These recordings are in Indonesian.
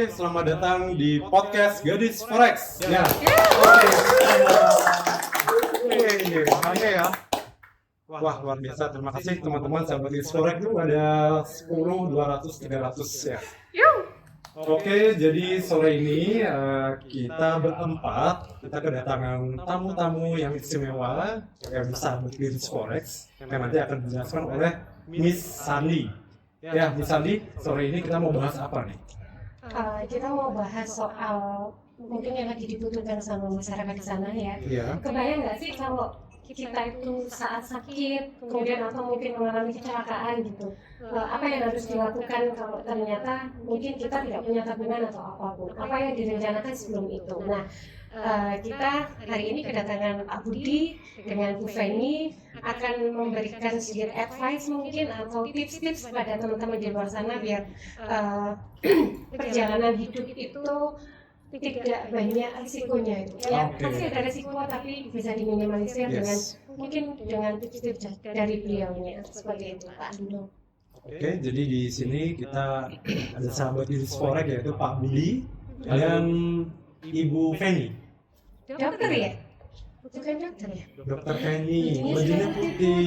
selamat datang di podcast Gadis Forex. Ya. Oke ya. Wah, luar biasa. Terima kasih teman-teman sahabat Gadis Forex itu ada 10, 200, 300 ya. Oke, jadi sore ini kita berempat, kita kedatangan tamu-tamu yang istimewa yang sahabat Gadis Forex yang nanti akan dijelaskan oleh Miss Sandi. Ya, Miss Sandi, sore ini kita mau bahas apa nih? Kita mau bahas soal mungkin yang lagi dibutuhkan sama masyarakat di sana ya. Iya. Kebayang nggak sih kalau kita itu saat sakit, kemudian atau mungkin mengalami kecelakaan gitu, apa yang harus dilakukan kalau ternyata mungkin kita tidak punya tabungan atau apapun, apa yang direncanakan sebelum itu. Nah, kita hari ini kedatangan Pak Budi dengan Bu Feni akan memberikan sedikit advice mungkin atau tips-tips kepada teman-teman di luar sana biar perjalanan hidup itu tidak banyak risikonya itu. Ya, pasti ada risiko tapi bisa diminimalisir dengan mungkin dengan tips-tips dari beliaunya seperti itu Pak Duno. Oke, jadi di sini kita ada sahabat Gadis Forex yaitu Pak Budi dan Ibu Feni. Dokter ya? Bukan dokter ya? Dokter Feni, bajunya putih.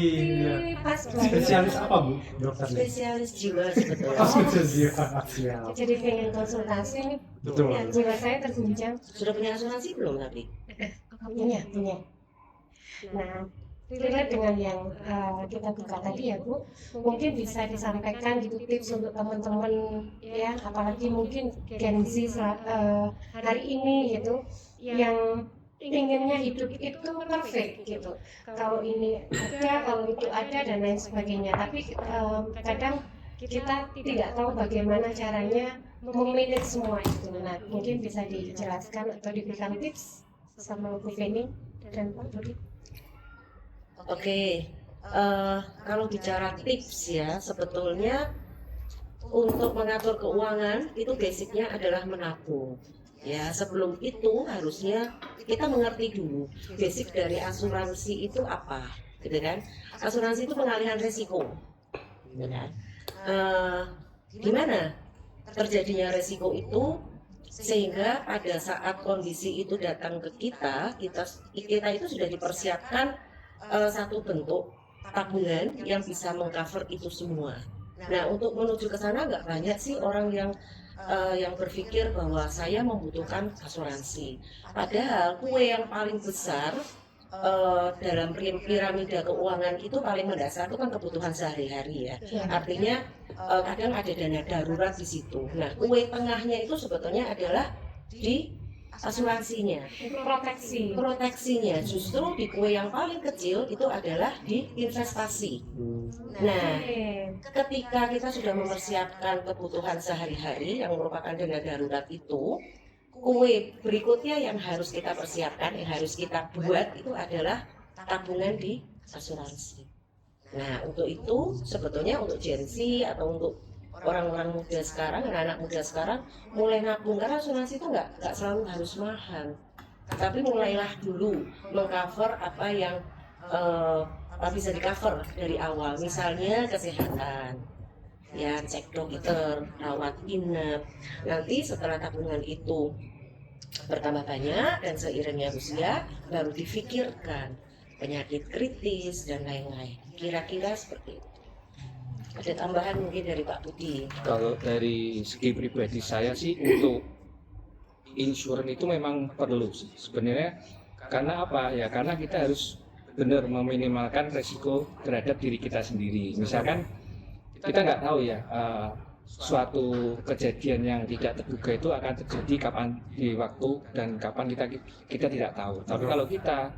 Pas Spesialis apa Bu? Dokter Feni? Spesialis jiwa sebetulnya. Oh, spesialis jiwa. Siap. Jadi pengen konsultasi nih. Betul. Ya, jiwa saya terguncang. Sudah punya asuransi belum tapi? Punya. Nah, relate dengan yang kita buka tadi ya Bu, mungkin bisa disampaikan gitu tips untuk teman-teman ya, apalagi mungkin Gen Z hari ini gitu, yang inginnya hidup itu perfect gitu. Kalau ini ada, kalau itu ada dan lain sebagainya. Tapi kadang kita tidak tahu bagaimana caranya memanage semua itu. Nah, mungkin bisa dijelaskan atau diberikan tips sama Bu Feni dan Pak Budi. Oke, kalau bicara tips ya, sebetulnya untuk mengatur keuangan itu basicnya adalah menabung. Ya, sebelum itu harusnya kita mengerti dulu basic dari asuransi itu apa, gitu kan? Asuransi itu pengalihan risiko, gitu kan? Gimana terjadinya risiko itu sehingga pada saat kondisi itu datang ke kita itu sudah dipersiapkan satu bentuk tabungan yang bisa mengcover itu semua. Nah, untuk menuju ke sana nggak banyak sih orang yang berpikir bahwa saya membutuhkan asuransi. Padahal kue yang paling besar dalam piramida keuangan itu paling mendasar itu kan kebutuhan sehari-hari ya. Artinya kadang ada dana darurat di situ. Nah, kue tengahnya itu sebetulnya adalah di asuransinya, proteksinya justru di kue yang paling kecil itu adalah di investasi. Nah, ketika kita sudah mempersiapkan kebutuhan sehari-hari yang merupakan dana darurat itu, kue berikutnya yang harus kita persiapkan, yang harus kita buat itu adalah tabungan di asuransi. Nah, untuk itu sebetulnya untuk Gen Z atau untuk orang-orang muda sekarang, anak-anak muda sekarang mulai nabung karena asuransi itu nggak selalu harus mahal, tapi mulailah dulu mengcover apa yang bisa di cover dari awal, misalnya kesehatan, ya cek dokter, rawat inap. Nanti setelah tabungan itu bertambah banyak dan seiringnya usia baru difikirkan penyakit kritis dan lain-lain. Kira-kira seperti itu. Ada tambahan mungkin dari Pak Budi? Kalau dari segi pribadi saya sih untuk insurance itu memang perlu sih sebenarnya. Karena apa ya? Karena kita harus benar meminimalkan resiko terhadap diri kita sendiri. Misalkan kita nggak tahu ya suatu kejadian yang tidak terduga itu akan terjadi kapan di waktu dan kapan kita tidak tahu. Tapi kalau kita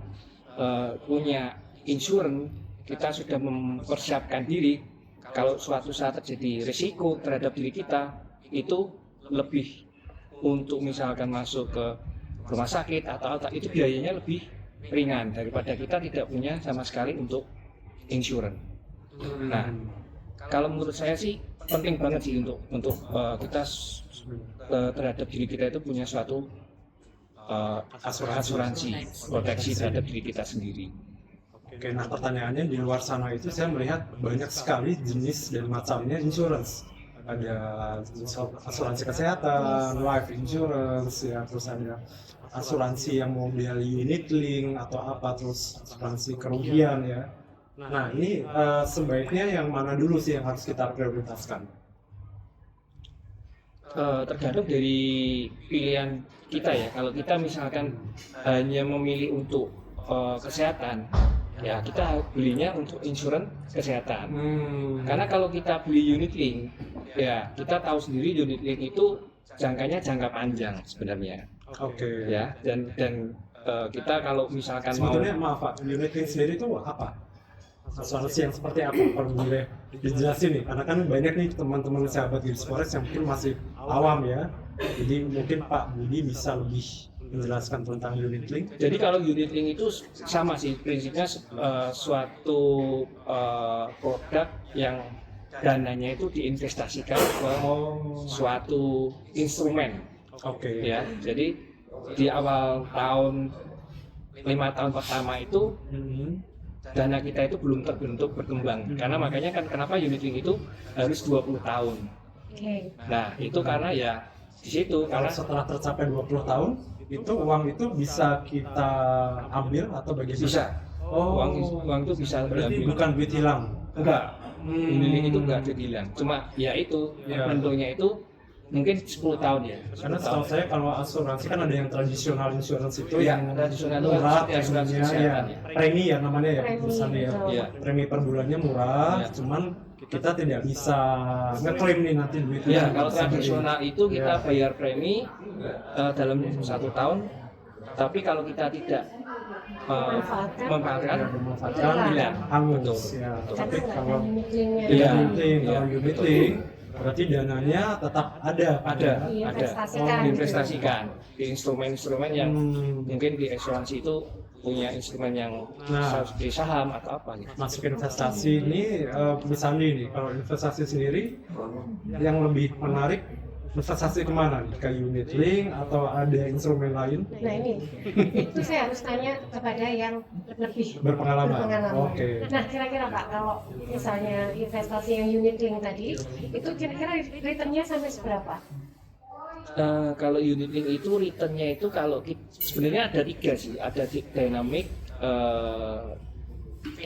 punya insurance, kita sudah mempersiapkan diri. Kalau suatu saat terjadi risiko terhadap diri kita, itu lebih untuk misalkan masuk ke rumah sakit atau itu biayanya lebih ringan daripada kita tidak punya sama sekali untuk insurance. Nah, kalau menurut saya sih penting banget sih untuk kita terhadap diri kita itu punya suatu asuransi proteksi terhadap diri kita sendiri. Oke, nah pertanyaannya di luar sana itu saya melihat banyak sekali jenis dan macamnya insurance. ada asuransi kesehatan, life insurance ya, terus ada asuransi yang model unit link atau apa, terus asuransi kerugian ya. Nah ini sebaiknya yang mana dulu sih yang harus kita prioritaskan? Tergantung dari pilihan kita ya. Kalau kita misalkan hanya memilih untuk kesehatan, ya kita belinya untuk insurans kesehatan. Karena kalau kita beli unit link, ya kita tahu sendiri unit link itu jangkanya jangka panjang sebenarnya. Oke. Ya, dan kita kalau misalkan Sebetulnya maaf Pak, unit link sendiri itu apa? Asuransi yang seperti apa? Kalau boleh dijelasin nih, karena kan banyak nih teman-teman sahabat Gibbs Forex yang mungkin masih awam ya. Jadi mungkin Pak Budi bisa lebih menjelaskan tentang unit link. Jadi kalau unit link itu sama sih prinsipnya, suatu produk yang dananya itu diinvestasikan ke suatu instrumen. Oke. Ya, jadi di awal tahun 5 tahun pertama itu dana kita itu belum terbentuk berkembang. Karena makanya kan kenapa unit link itu harus 20 tahun. Oke. Nah, itu karena ya di situ Kalau karena setelah tercapai 20 tahun, itu uang itu bisa kita ambil atau bagaimana? bisa Oh, uang itu bisa berarti diambil. bukan duit hilang. Enggak, unit link itu enggak dibilang. Cuma ya itu Ya. bentuknya itu mungkin 10 tahun ya. Karena setahu saya kalau asuransi kan ada yang tradisional insurance itu Iya, yang tradisional itu murah, seperti asuransi preminya ya, kesehatan ya. premi ya namanya ya, Premi, perusahaan ya. betul. Iya. Premi per bulannya murah, Iya. cuman kita tidak bisa ngeklaim nih nanti duitnya. Ya, kalau Bisa tradisional itu kita Ya. bayar premi dalam 1 tahun. Tapi kalau kita tidak memanfaatkan, memanfaatkan hilang. hangus ya. Betul. Tapi Karena kalau unit linknya. Iya. unit link, Iya. kalau unit link berarti dananya tetap ada. ada Diinvestasikan. diinvestasikan di instrumen-instrumen yang Hmm. mungkin di asuransi itu punya instrumen yang Nah. di saham atau apa gitu. Masuk investasi ini misalnya nih kalau investasi sendiri yang lebih menarik investasi kemana nih, ke unit link atau ada instrumen lain Nah ini, itu saya harus tanya kepada yang lebih berpengalaman? berpengalaman. Oke. Nah kira-kira Pak, kalau misalnya investasi yang unit link tadi, itu kira-kira returnnya sampai seberapa? Kalau unit link itu returnnya itu kalau sebenarnya ada 3 sih, ada dynamic,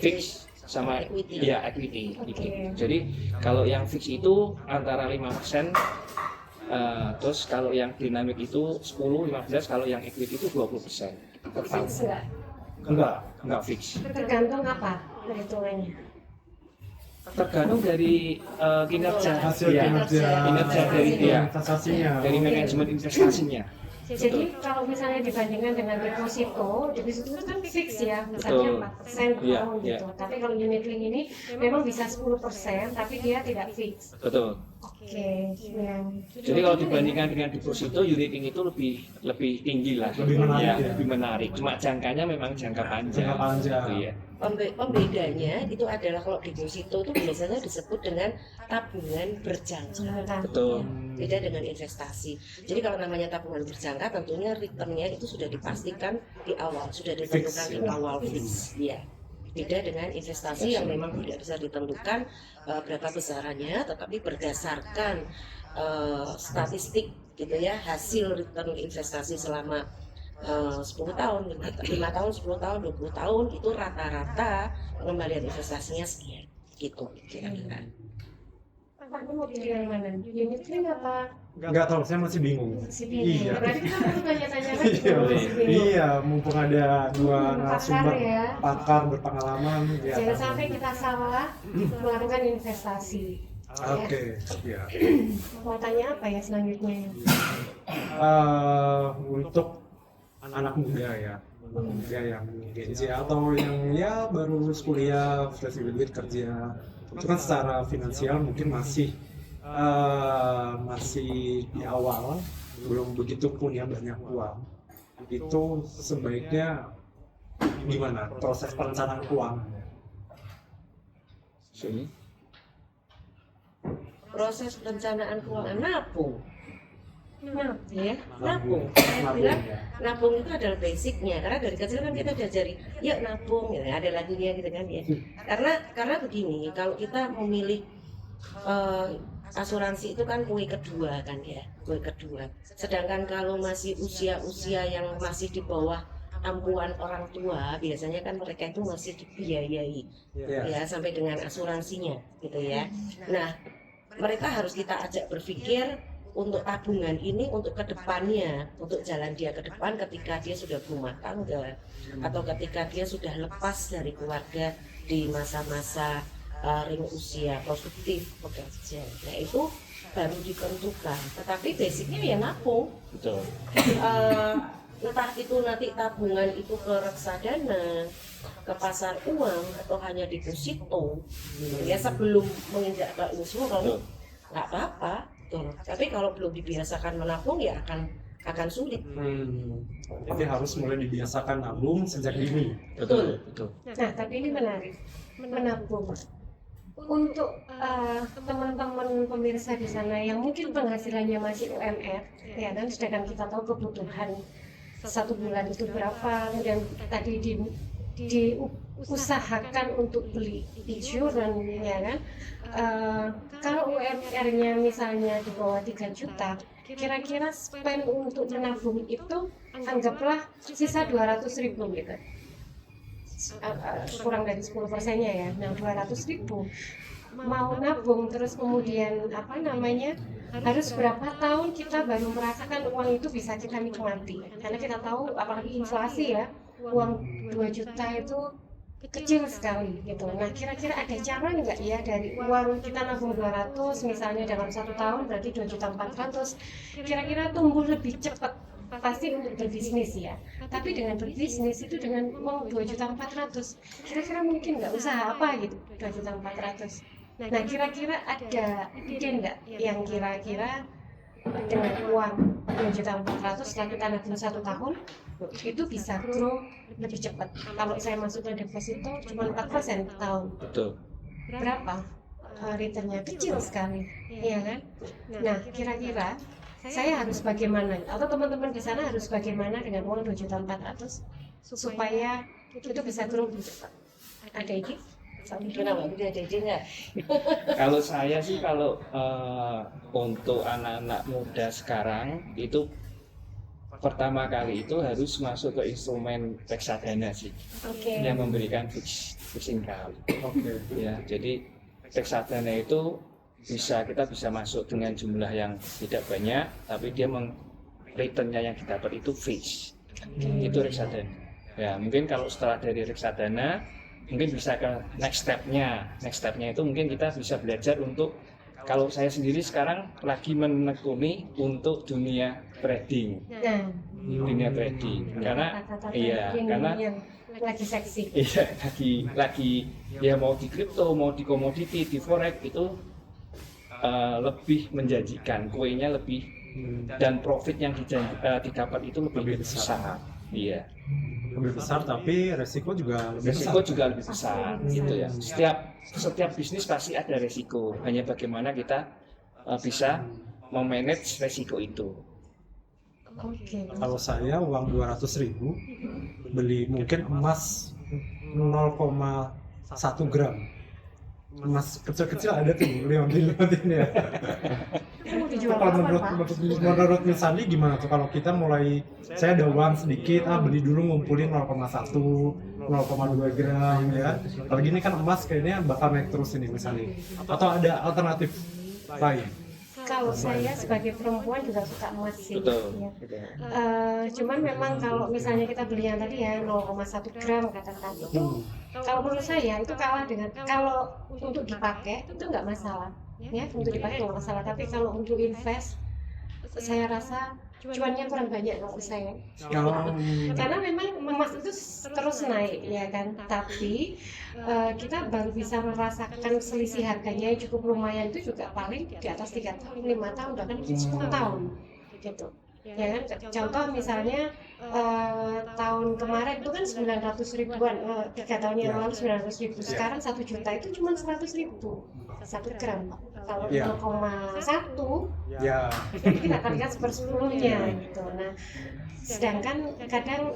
fix sama Equity. ya equity. Oke. Gitu. Jadi kalau yang fix itu antara 5%, terus kalau yang dinamik itu 10-15%, kalau yang equity itu 20% per tahun. Fix nggak? Enggak fix. Tergantung apa perhitungannya? Tergantung dari kinerja, Hasil ya, kinerja dari dia, investasinya. dari manajemen investasinya. Jadi kalau misalnya dibandingkan dengan deposito itu kan fix ya, Betul. misalnya 4% per Iya, tahun iya. gitu. Tapi kalau unit link ini memang bisa 10%, tapi dia tidak fix. Betul. Oke, ya. Jadi kalau dibandingkan dengan deposito, unit link itu lebih tinggi lah, Lebih menarik ya. lebih menarik. Cuma jangkanya memang jangka panjang. Jangka panjang. Gitu ya. Pembedanya itu adalah kalau deposito itu biasanya disebut dengan tabungan berjangka. Betul. Beda dengan investasi. Jadi kalau namanya tabungan berjangka tentunya returnnya itu sudah dipastikan di awal, sudah ditentukan Fix, di ya. awal fix. Ya. Beda dengan investasi yang memang tidak bisa ditentukan berapa besarannya, tetapi berdasarkan statistik gitu ya, hasil return investasi selama 10 tahun, 5 tahun, 10 tahun, 20 tahun itu rata-rata pengembalian investasinya sekian gitu kira-kira. Pak, ini mau pilih yang mana? Unit link apa? Nggak tahu, saya masih bingung. Masih bingung. Iya. Berarti kita harus tanya-tanya lagi. Iya, kalau masih bingung. iya, mumpung ada dua narasumber Pakar ya. pakar berpengalaman. Ya. Jangan sampai kita salah melakukan investasi. Oke, ya. Mau tanya apa ya selanjutnya? Untuk anak muda ya, yang Gen Z atau yang ya baru lulus kuliah, fresh graduate kerja, itu kan secara finansial mungkin masih di awal, belum begitu punya banyak uang. Itu sebaiknya gimana proses perencanaan keuangannya? Sini. Proses perencanaan keuangan nabung. Ya, Nabung. nabung. Saya bilang ya. nabung itu adalah basicnya karena dari kecil kan kita diajari yuk nabung ya ada lagunya gitu kan ya karena begini kalau kita memilih asuransi itu kan kue kedua kan ya, kue kedua. Sedangkan kalau masih usia-usia yang masih di bawah ampuan orang tua, biasanya kan mereka itu masih dibiayai ya sampai dengan asuransinya gitu ya. Nah, mereka harus kita ajak berpikir untuk tabungan ini untuk kedepannya, untuk jalan dia ke depan ketika dia sudah berumah tangga atau ketika dia sudah lepas dari keluarga di masa-masa ring usia produktif bekerja. Nah itu baru ditentukan. Tetapi basicnya ya nabung. Betul. Entah itu nanti tabungan itu ke reksadana, ke pasar uang atau hanya deposito. Ya sebelum menginjak ke insuran nggak apa-apa. Betul. Tapi kalau belum dibiasakan menabung ya akan sulit. Jadi harus mulai dibiasakan nabung sejak dini. Betul. Nah, tapi ini menarik, menabung. Untuk teman-teman pemirsa di sana yang mungkin penghasilannya masih UMR, ya kan, sedangkan kita tahu kebutuhan satu bulan itu berapa, kemudian tadi diusahakan untuk beli insurans, ya kan. Kalau UMR-nya misalnya di bawah 3 juta, kira-kira spend untuk menabung itu anggaplah sisa 200.000 gitu. Kurang dari 10%-nya ya. Nah, 200.000 mau nabung terus kemudian harus berapa tahun kita baru merasakan uang itu bisa kita nikmati, karena kita tahu apalagi inflasi ya, uang 2 juta itu kecil sekali gitu. Nah, kira-kira ada cara nggak ya dari uang kita nabung 200 misalnya dalam 1 tahun berarti 2.400.000, kira-kira tumbuh lebih cepat. Pasti untuk berbisnis ya, tapi dengan berbisnis itu dengan uang 2.400.000, kira-kira mungkin nggak usaha apa gitu 2.400.000. Nah, kira-kira ada ide nggak yang kira-kira dengan uang 2.400.000 setelah kita nabung 1 tahun itu bisa grow lebih cepat? Kalau saya masukkan deposito cuma 4% per tahun, Betul. berapa returnnya? Kecil sekali, ya kan? Nah, kira-kira saya harus bagaimana, atau teman-teman di sana harus bagaimana dengan uang 2.400.000 supaya itu bisa grow lebih cepat? Ada ide? Kenapa? Ada ide nggak? Kalau saya sih untuk anak-anak muda sekarang itu pertama kali itu harus masuk ke instrumen reksadana sih, yang memberikan fixed income. Ya, jadi reksadana itu kita bisa masuk dengan jumlah yang tidak banyak, tapi dia returnnya yang didapat itu fix. Itu reksadana. Ya, mungkin kalau setelah dari reksadana, mungkin bisa ke next stepnya itu mungkin kita bisa belajar untuk, kalau saya sendiri sekarang lagi menekuni untuk dunia trading. Karena lagi seksi. Iya, lagi ya, mau di kripto, mau di komoditi, di forex itu lebih menjanjikan, kuenya lebih dan profit yang didapat itu lebih besar. Iya. Lebih besar, tapi resiko juga lebih besar gitu ya. Setiap bisnis pasti ada resiko. Hanya bagaimana kita bisa memanage resiko itu. Kalau saya uang 200.000 beli mungkin emas 0,1 gram. Emas kecil-kecil ada tuh, lihat ya. Kalau menurut Miss Sandi gimana tuh kalau kita mulai, saya ada uang sedikit, beli dulu ngumpulin 0,1, 0,2 gram ya. Kalau gini kan emas kayaknya bakal naik terus ini misalnya. Atau ada alternatif lain? Kalau saya sebagai perempuan juga suka emas sih. Betul. Ya. Cuman memang kalau misalnya kita beli yang tadi ya 0,1 gram katakan itu, kalau menurut saya itu kalah dengan, kalau untuk dipakai itu nggak masalah, ya untuk dipakai nggak masalah. Tapi kalau untuk invest, saya rasa cuannya kurang banyak kalau saya. Karena memang emas itu terus naik ya kan, tapi kita baru bisa merasakan selisih harganya yang cukup lumayan itu juga paling di atas 3 tahun, 5 tahun, bahkan mungkin 10 tahun gitu. Ya kan, contoh misalnya tahun kemarin itu kan 900.000-an, 3 tahun yang lalu 900.000, sekarang 1 juta itu cuma 100.000 1 gram. Kalau 0,1 jadi kita kalikan 1/10-nya gitu. Nah, sedangkan kadang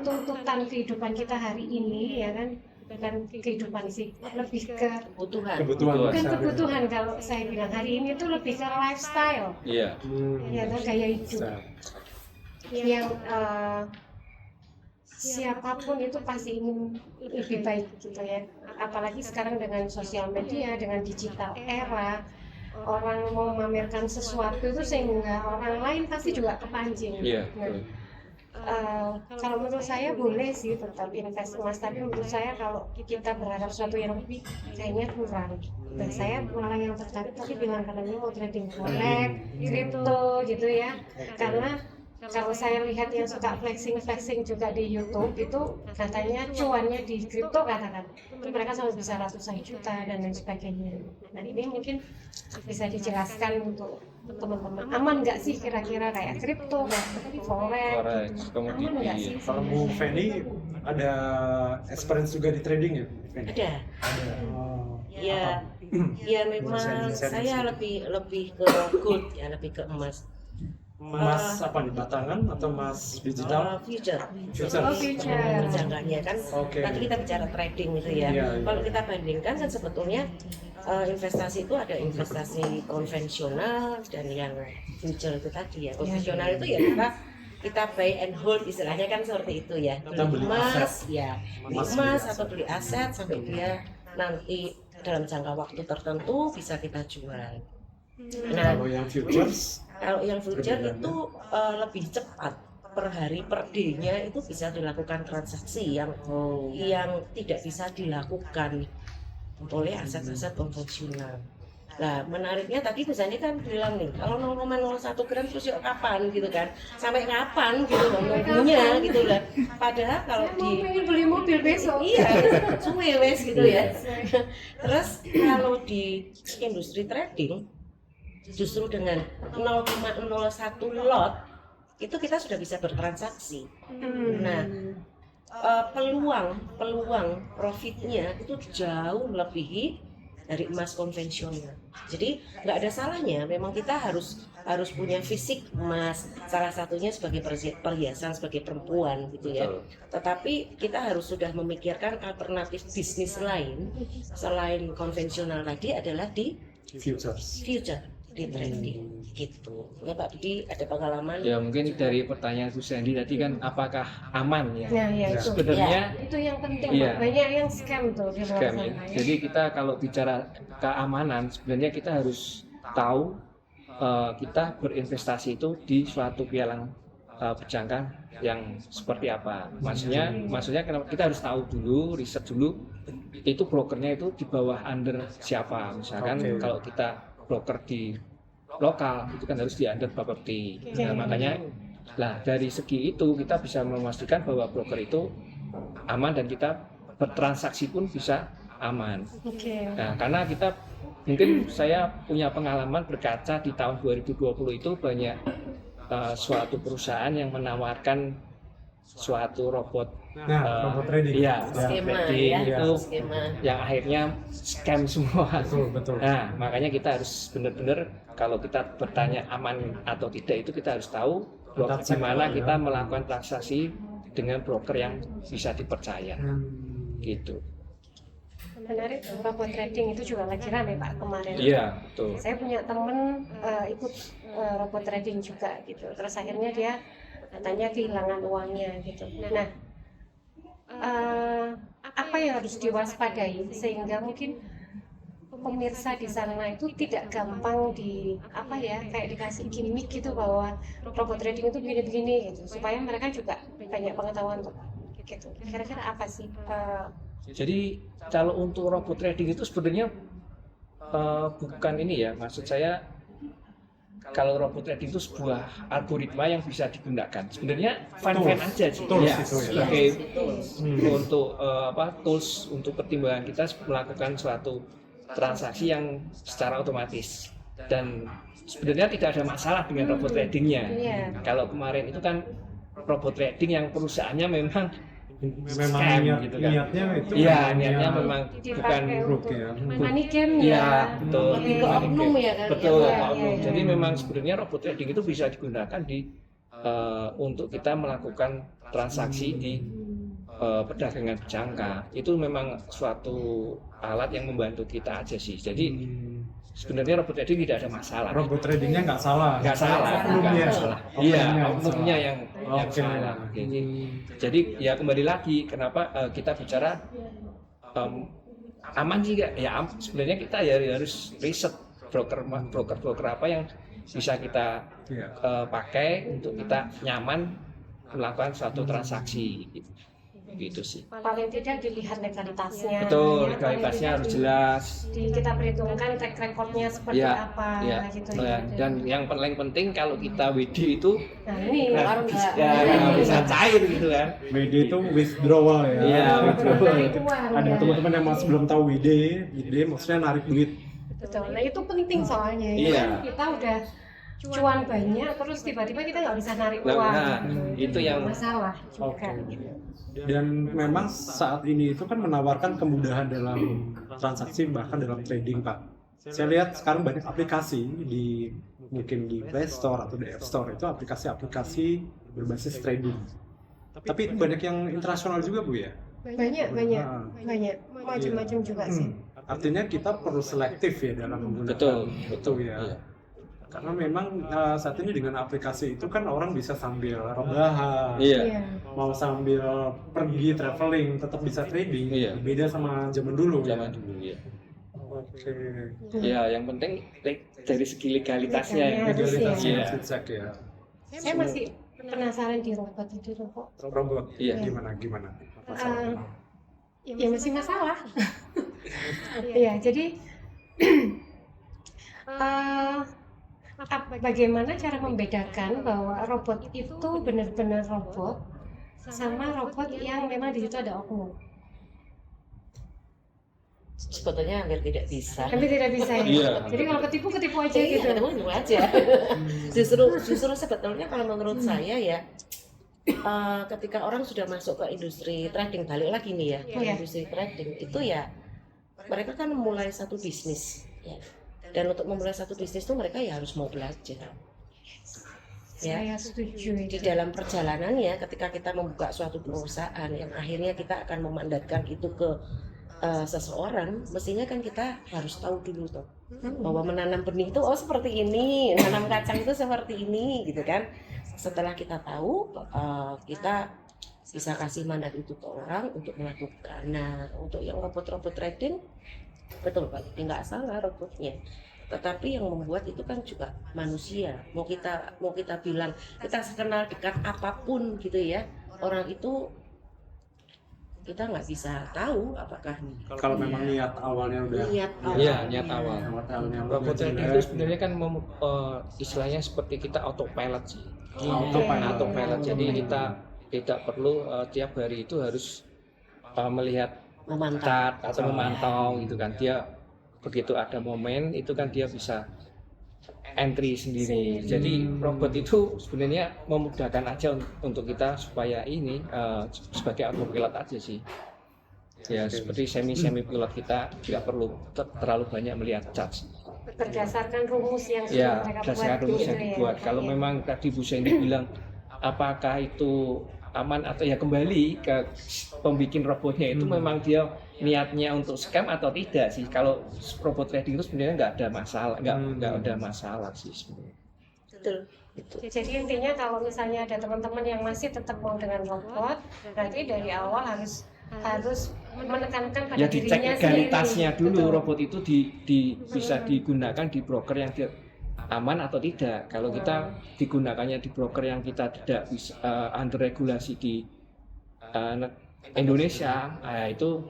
tuntutan kehidupan kita hari ini ya kan bukan kehidupan sih, lebih ke Kebutuhan. Kebutuhan bukan dasar. kebutuhan kalau saya bilang hari ini tuh lebih ke lifestyle, Iya. ya kan, gaya hidup Bisa. yang siapapun itu pasti ingin lebih baik gitu ya. Apalagi sekarang dengan sosial media, dengan digital era, orang mau memamerkan sesuatu itu sehingga orang lain pasti juga kepancing. Iya. Nah, betul. kalau menurut saya boleh sih tetap invest emas, tapi menurut saya kalau kita berharap sesuatu yang lebih kayaknya kurang. Nah, saya malah yang tertarik tadi bilang kalau ini mau trading forex, kripto gitu ya, karena kalau saya lihat yang suka flexing juga di YouTube itu katanya cuannya di kripto katakan itu mereka sampai bisa ratusan juta dan lain sebagainya. Nah ini mungkin bisa dijelaskan untuk teman-teman, aman nggak sih kira-kira kayak kripto, forex, Forex, gitu. komoditi. Aman nggak sih? Kalau Bu Feni ada experience juga di trading ya? Feni? Ada. Ada. Oh, Ya, apa? ya memang Sharing saya sedikit. lebih ke gold ya, lebih ke emas. Emas apa nih, batangan atau emas digital? Future. Future. Oh, future. Berjangkanya kan. Oke. Nanti kita bicara trading gitu ya. Iya, iya. Kalau kita bandingkan kan sebetulnya investasi itu ada investasi konvensional dan yang future itu tadi ya. Konvensional itu ya kita buy and hold istilahnya kan seperti itu ya. Kita beli emas, ya beli Emas, emas beli atau beli aset sampai dia nanti dalam jangka waktu tertentu bisa kita jual. Nah, Kalau yang futures, kalau yang future Berbeda, itu lebih cepat per hari per day-nya itu bisa dilakukan transaksi yang tidak bisa dilakukan oleh aset-aset konvensional. Nah, menariknya tadi misalnya kan bilang nih, kalau 0,01 gram terus yuk kapan gitu kan? Sampai kapan gitu loh nunggunya gitu lah. Padahal kalau Saya mau di pengen beli mobil besok. iya, suwe wes gitu ya. Terus kalau di industri trading justru dengan 0,01 lot itu kita sudah bisa bertransaksi. Nah, peluang profitnya itu jauh melebihi dari emas konvensional. Jadi nggak ada salahnya, memang kita harus punya fisik emas, salah satunya sebagai perhiasan sebagai perempuan gitu ya. Betul. Tetapi kita harus sudah memikirkan alternatif bisnis lain selain konvensional tadi adalah di futures. future, di trading gitu. Ya Pak Budi ada pengalaman? Ya mungkin dari pertanyaan Bu Sandy tadi kan apakah aman ya? Nah ya itu, Sebenarnya itu yang penting. Iya. Banyak yang scam tuh di luar scam sana ya. ya. Jadi kita kalau bicara keamanan sebenarnya kita harus tahu kita berinvestasi itu di suatu pialang berjangka yang seperti apa. Maksudnya kenapa kita harus tahu dulu, riset dulu itu brokernya itu di bawah under siapa. Misalkan Oke. kalau kita broker di lokal itu kan harus di under Bapepti. Nah, makanya dari segi itu kita bisa memastikan bahwa broker itu aman dan kita bertransaksi pun bisa aman. Oke. Nah, karena kita mungkin saya punya pengalaman berkaca di tahun 2020 itu banyak suatu perusahaan yang menawarkan suatu robot Nah, robot trading. iya, Skema trading ya, itu skema. yang akhirnya scam semua. Betul. Nah, makanya kita harus benar-benar kalau kita bertanya aman atau tidak itu kita harus tahu bahwa Kita cek bagaimana dulu, kita ya. melakukan transaksi dengan broker yang bisa dipercaya. Gitu. Menarik, robot trading itu juga lagi rame Pak kemarin. Iya, betul. Saya punya temen ikut robot trading juga gitu. Terus akhirnya dia katanya kehilangan uangnya gitu. Nah, apa yang harus diwaspadai sehingga mungkin pemirsa di sana itu tidak gampang kayak dikasih gimmick gitu bahwa robot trading itu begini-begini gitu, supaya mereka juga banyak pengetahuan tuh gitu. Kira-kira apa sih? Jadi kalau untuk robot trading itu sebenarnya bukan ini ya, maksud saya kalau robot trading itu sebuah algoritma yang bisa digunakan. Sebenarnya fine-fine aja sih. Tools Ya, itu ya. sebagai Tools. untuk tools untuk pertimbangan kita melakukan suatu transaksi yang secara otomatis. Dan sebenarnya tidak ada masalah dengan robot tradingnya. Iya. Kalau kemarin itu kan robot trading yang perusahaannya memang Memang scam gitu kan. niatnya itu Iya, memang niatnya niat memang Dipakai bukan buruk untuk ya. money game Iya, ya. betul. Lebih ke oknum ya kan? Betul, Iya, oknum. iya, iya. Jadi memang sebenarnya robot trading itu bisa digunakan untuk kita melakukan transaksi di perdagangan berjangka itu memang suatu alat yang membantu kita aja sih. Jadi sebenarnya robot trading tidak ada masalah. Robot tradingnya nggak salah. Nggak salah. Iya, oknumnya yang Oke. salah. Jadi ya kembali lagi kenapa kita bicara aman sih nggak? Ya sebenarnya kita ya harus riset broker apa yang bisa kita pakai untuk kita nyaman melakukan suatu transaksi gitu sih. Paling tidak dilihat legalitasnya. Betul, ya, legalitasnya paling harus tidak jelas. kita perhitungkan track recordnya seperti Ya, apa ya. gitu Nah, ya. dan yang paling penting kalau kita WD itu Nah ini Baru nggak nggak bisa cair gitu kan. WD itu withdrawal ya. Iya, withdrawal. narik uang Ada ya. teman-teman yang masih belum tahu WD maksudnya narik duit. Betul. Nah itu penting soalnya. Ya Iya. kan? Kita udah cuan banyak, terus tiba-tiba kita nggak bisa narik uang. Nah, itu yang masalah Oke. juga. Dan memang saat ini itu kan menawarkan kemudahan dalam transaksi bahkan dalam trading, Pak. Saya lihat sekarang banyak aplikasi mungkin di Play Store atau di App Store itu aplikasi-aplikasi berbasis trading. Tapi itu banyak yang internasional juga, Bu ya. Banyak macam-macam juga sih. Artinya kita perlu selektif ya dalam menggunakan betul ya. Iya. Karena memang saat ini dengan aplikasi itu kan orang bisa sambil rebahan, Iya. mau sambil pergi traveling tetap bisa trading. Iya. Beda sama zaman dulu. Zaman dulu ya. Oke. Ya, yang penting dari segi legalitasnya. Legalitasnya Iya. harus dicek ya. Saya masih penasaran di robot itu kok. Robot. Iya. Gimana? Ya masih masalah. Iya, jadi bagaimana cara membedakan bahwa robot itu benar-benar robot sama robot yang memang di situ ada oknum? Sebetulnya hampir tidak bisa. Kami tidak bisa ya. Iya. Jadi kalau ketipu aja Iya, gitu. ketemu aja. justru sebetulnya kalau menurut saya ya, ketika orang sudah masuk ke industri trading, balik lagi nih ya, ke Iya. industri trading itu ya, mereka kan memulai satu bisnis. Ya. Dan untuk memulai satu bisnis itu mereka ya harus mau belajar. Ya. Saya setuju Di itu. dalam perjalanannya, ketika kita membuka suatu perusahaan yang akhirnya kita akan memandatkan itu ke seseorang, mestinya kan kita harus tahu dulu tuh bahwa menanam benih itu seperti ini, menanam kacang itu seperti ini, gitu kan. Setelah kita tahu, kita bisa kasih mandat itu ke orang untuk melakukan. Nah, untuk yang robot-robot trading, betul Pak, nggak salah robotnya. Tetapi yang membuat itu kan juga manusia. Mau kita bilang kita kenal dekat apapun gitu ya, orang itu kita nggak bisa tahu apakah Kalau memang niat awalnya udah niat Iya, niat awal. awalnya Robot udah trading jelek. itu sebenarnya kan istilahnya seperti kita autopilot sih. Autopilot. Jadi kita tidak perlu tiap hari itu harus melihat memantau. chart atau memantau gitu kan. Dia begitu ada momen itu kan dia bisa entry sendiri. Jadi robot itu sebenarnya memudahkan aja untuk kita supaya ini sebagai autopilot aja sih. Ya seperti semi pilot kita tidak perlu terlalu banyak melihat chart. Berdasarkan rumus yang sudah Ya, mereka berdasarkan buat rumus gitu yang ya. dibuat. Kalau memang tadi Bu Sandy bilang apakah itu aman atau ya kembali ke pembikin robotnya itu memang dia niatnya untuk scam atau tidak sih. Kalau robot trading itu sebenarnya nggak ada masalah, nggak ada masalah sih sebenarnya. Betul. Itu. Jadi intinya kalau misalnya ada teman-teman yang masih tetap mau dengan robot, berarti dari awal harus menekankan pada Ya dicek dirinya legalitasnya sendiri. dulu Betul. robot itu bisa digunakan di broker yang aman atau tidak. Kalau kita digunakannya di broker yang kita tidak bisa under regulasi di Indonesia, itu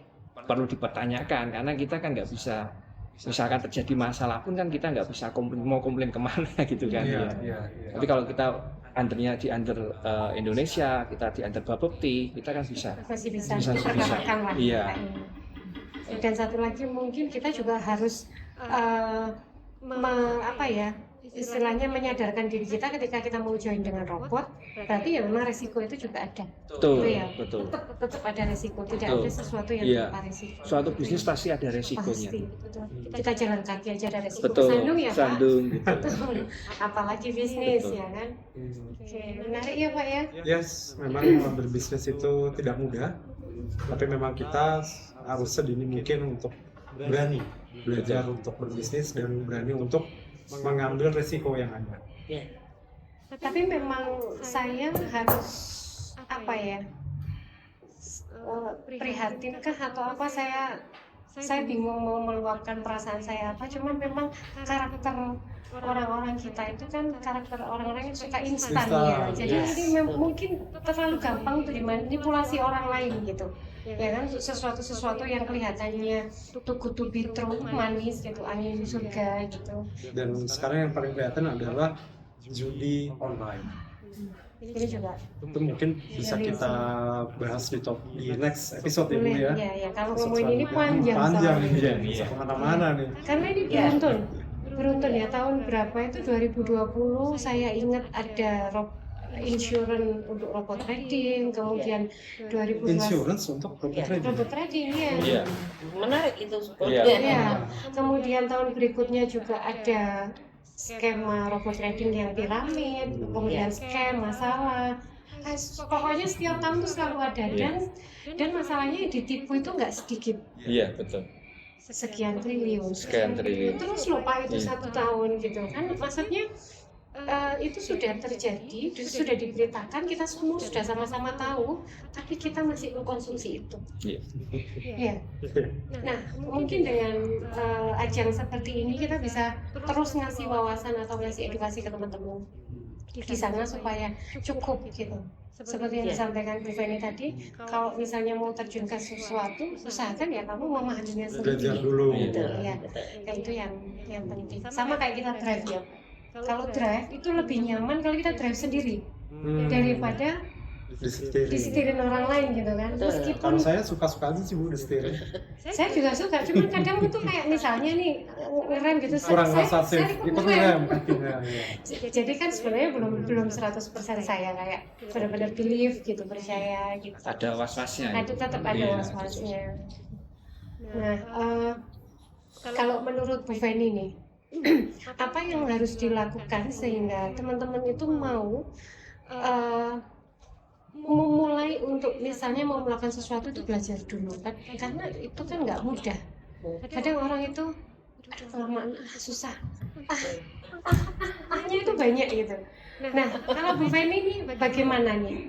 perlu dipertanyakan karena kita kan nggak bisa, misalkan terjadi masalah pun kan kita nggak bisa mau komplain kemana gitu kan. Iya. Tapi kalau kita undernya di under Indonesia, kita di under Bapepti, kita kan bisa. Masih bisa Bisa. diperkatakan lah. Iya. Dan satu lagi mungkin kita juga harus istilahnya menyadarkan diri kita ketika kita mau join dengan robot, berarti ya memang resiko itu juga ada. Betul, Gitu ya. betul. Tetap ada resiko, tidak Betul. ada sesuatu yang Iya. tanpa resiko. Suatu bisnis pasti ada resikonya. Pasti, betul. Kita jalan kaki aja ada resiko. Betul. Sandung ya Pak. Sandung gitu. Betul. Apalagi bisnis Betul. ya kan. Oke, menarik ya Pak ya. Yes, memang berbisnis itu tidak mudah. Tapi memang kita harus sedini mungkin untuk berani belajar untuk berbisnis dan berani untuk mengambil resiko yang ada. Ya. Tapi memang saya harus apa ya, prihatinkah atau apa, saya bingung mau meluapkan perasaan saya apa. Cuman memang karakter orang-orang kita itu kan karakter orang-orang yang suka instan ya. Jadi Yes. ini mungkin terlalu gampang untuk dimanipulasi orang lain gitu. Ya kan, sesuatu yang kelihatannya too good to be true, manis gitu, angin surga gitu. Dan sekarang yang paling kelihatan adalah judi online. Ini juga Itu mungkin bisa kita bahas di next episode ya Bu boleh ya. ya. Kalau Episode ngomongin ini selanjutnya. panjang ini soalnya. ya, bisa kemana-mana nih. Karena ini beruntun ya, tahun berapa itu 2020 saya ingat ada insurance untuk robot trading, kemudian 2012 Insurance untuk robot trading. robot trading ya. Iya. Menarik itu. Iya. Ya, kemudian tahun berikutnya juga ada skema robot trading yang piramid, kemudian scam, masalah. Pokoknya setiap tahun tuh selalu ada, dan masalahnya yang ditipu itu nggak sedikit, Iya, betul. sekian triliun. Sekian triliun. Terus lupa itu Iya. 1 tahun gitu kan, maksudnya itu sudah terjadi, sudah diberitakan, kita semua sudah sama-sama tahu, tapi kita masih mengkonsumsi itu. Iya. Iya. Nah, mungkin dengan ajang seperti ini kita bisa terus ngasih wawasan atau ngasih edukasi ke teman-teman di sana supaya cukup gitu. Seperti yang disampaikan Bu Feni tadi, kalau misalnya mau terjun ke sesuatu, usahakan ya kamu memahaminya Belajar sendiri. dulu. Gitu, ya. Kayak itu yang penting. Sama kayak kita drive ya. Kalau drive itu lebih nyaman kalau kita drive sendiri daripada disetirin orang lain gitu kan. Meskipun Kalau saya suka-suka aja sih Bu disetirin. saya juga suka, cuman kadang itu kayak misalnya nih ngerem gitu, Kurang versatif, ikut ngerem. jadi kan sebenarnya belum 100% saya kayak benar-benar believe gitu, percaya gitu. Ada was-wasnya. Ada, tetap ada Iya, was-wasnya. Nah, kalau menurut Bu Feni nih, apa yang harus dilakukan sehingga teman-teman itu mau memulai untuk misalnya mau melakukan sesuatu itu belajar dulu kan, karena itu kan nggak mudah. Kadang orang itu aduh kelamaan susah, ahnya itu banyak gitu. Nah, kalau Bu Feni nih bagaimana nih?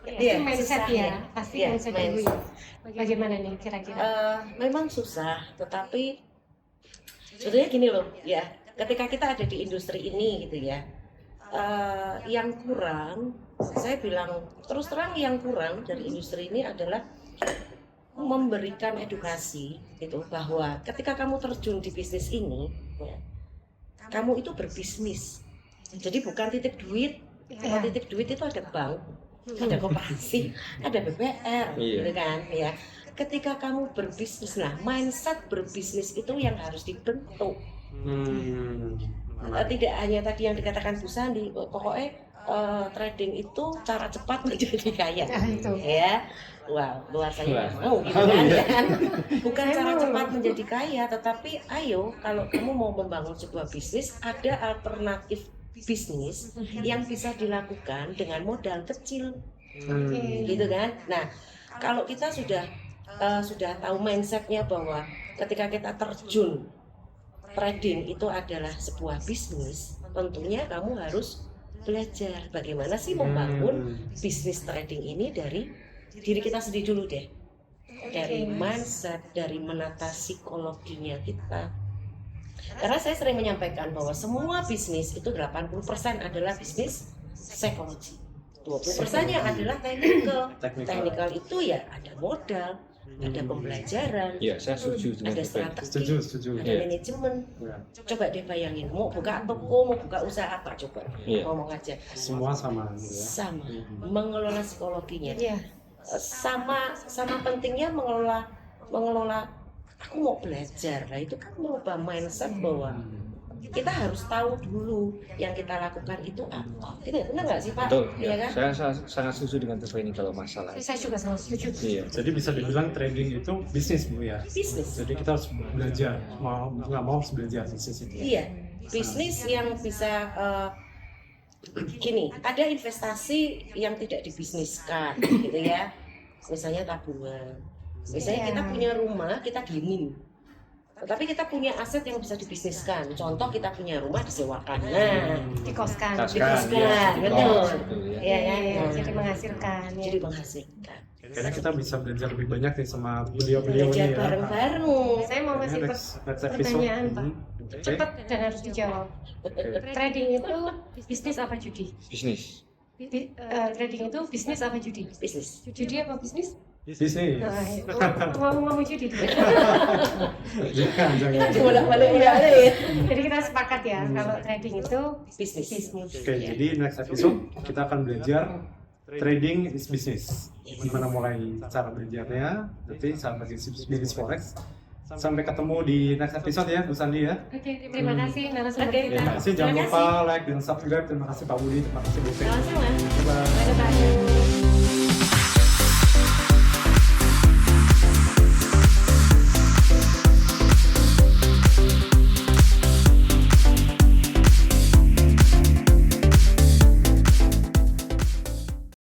Iya, Itu mindset susah ya, ya. pasti Iya, mindset dulu ya. Bagaimana nih kira-kira? Memang susah, tetapi sebetulnya gini loh ya, ketika kita ada di industri ini gitu ya, yang kurang, saya bilang terus terang yang kurang dari industri ini adalah memberikan edukasi gitu, bahwa ketika kamu terjun di bisnis ini ya, kamu itu berbisnis, jadi bukan titip duit. Kalau titip duit itu ada bank, ada koperasi, ada BPR, gitu kan ya. Ketika kamu berbisnis, nah mindset berbisnis itu yang harus dibentuk. Tidak hanya tadi yang dikatakan Bu Sandi, pokoknya trading itu cara cepat menjadi kaya. Itu. Ya, wow, luar saya Wah. nggak mau gitu kan. Bukan cara cepat menjadi kaya, tetapi ayo kalau kamu mau membangun sebuah bisnis, ada alternatif bisnis yang bisa dilakukan dengan modal kecil, gitu kan. Nah, kalau kita sudah tahu mindsetnya bahwa ketika kita terjun trading itu adalah sebuah bisnis, tentunya kamu harus belajar bagaimana sih membangun bisnis trading ini dari diri kita sendiri dulu deh, dari mindset, dari menata psikologinya kita. Karena saya sering menyampaikan bahwa semua bisnis itu 80% adalah bisnis psikologi, 20%-nya adalah technical. Technical itu ya ada modal, ada pembelajaran, Iya, saya setuju dengan ada Bu Feni. strategi, Setuju. ada Iya. manajemen. Coba deh bayangin, mau buka toko, mau buka usaha apa, coba Iya. ngomong aja. Semua sama gitu ya. Sama mengelola psikologinya, Iya. sama pentingnya mengelola aku mau belajar. Nah itu kan mengubah mindset bahwa kita harus tahu dulu yang kita lakukan itu apa. Gitu ya, benar nggak sih Pak? Betul. Iya kan? Saya sangat setuju dengan Bu Feni kalau masalah itu. Saya juga sangat setuju. Iya. Jadi bisa dibilang trading itu bisnis Bu ya. Bisnis. Jadi kita harus belajar, mau nggak mau harus belajar bisnis itu. Iya, bisnis yang bisa gini, ada investasi yang tidak dibisniskan, gitu ya. misalnya tabungan. Misalnya kita punya rumah, kita diemin. Tapi kita punya aset yang bisa dibisniskan. Contoh kita punya rumah disewakan. Nah, Dikoskan. dikoskan, betul. Iya, ya, jadi menghasilkan. Ya. Jadi menghasilkan. Kayaknya kita bisa belajar lebih banyak nih sama beliau-beliau Belajar ini ya. bareng-bareng. Saya mau ngasih Next episode. pertanyaan, Pak. Oke. Cepat dan harus dijawab. Oke. Trading itu bisnis apa judi? Bisnis. Trading itu bisnis apa judi? Bisnis. Judi apa bisnis? Bisnis. Ngomong judi. Jangan. Bolak-balik. Jadi kita sepakat ya kalau trading itu Bisnis. bisnis. Oke, jadi next episode kita akan belajar trading is business. Gimana mulai cara belajarnya, nanti sahabat bisnis forex. Sampai ketemu di next episode ya, Bu Sandi ya. Oke, terima kasih narasumber Oke, kita. Terima kasih, jangan lupa like dan subscribe. Terima kasih Pak Budi, terima kasih Bu Sandi. Sama-sama. Bye-bye. Bye-bye.